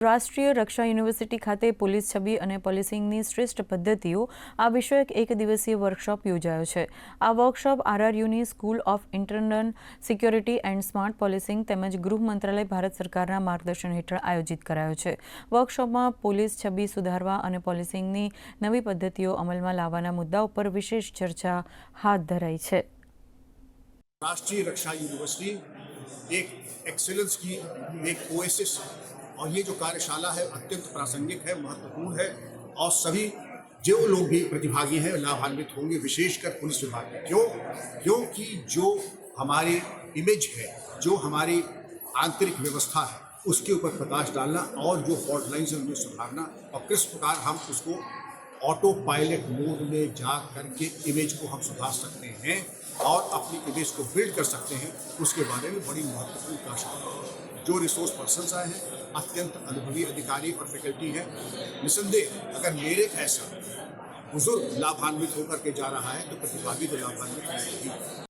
રાષ્ટ્રીય રક્ષા યુનિવર્સિટી ખાતે પોલીસ છબી અને પોલીસિંગની શ્રેષ્ઠ પદ્ધતિઓ આ વિષયક એક દિવસીય વર્કશોપ યોજાયો છે। આ વર્કશોપ આરઆરયુની school of internal security and smart policing તેમજ ગૃહ મંત્રાલય ભારત સરકારના માર્ગદર્શન હેઠળ આયોજિત કરાયો છે। વર્કશોપમાં પોલીસ છબી સુધારવા અને પોલીસિંગની નવી પદ્ધતિઓ અમલમાં લાવવાના મુદ્દા ઉપર વિશેષ ચર્ચા હાથ ધરાઈ છે। राष्ट्रीय रक्षा यूनिवर्सिटी एक एक्सेलेंस की एक ओएसिस और ये जो कार्यशाला है अत्यंत प्रासंगिक है, महत्वपूर्ण है और सभी जो लोग भी प्रतिभागी हैं लाभान्वित होंगे, विशेषकर पुलिस विभाग में। क्योंकि जो हमारी इमेज है, जो हमारी आंतरिक व्यवस्था है, उसके ऊपर प्रकाश डालना और जो फॉल्ट लाइन्स है उन्हें सुधारना और किस प्रकार हम उसको ऑटो पायलट मोड में जा करके इमेज को हम सुधार सकते हैं और अपनी इमेज को बिल्ड कर सकते हैं, उसके बारे में बड़ी महत्वपूर्ण कार्यशाला है। जो रिसोर्स पर्सन्स आए हैं अत्यंत अनुभवी अधिकारी और फैकल्टी हैं। निसंदेह अगर मेरे ऐसा बुजुर्ग लाभान्वित होकर के जा रहा है तो प्रतिभागी तो लाभान्वित होंगे ही।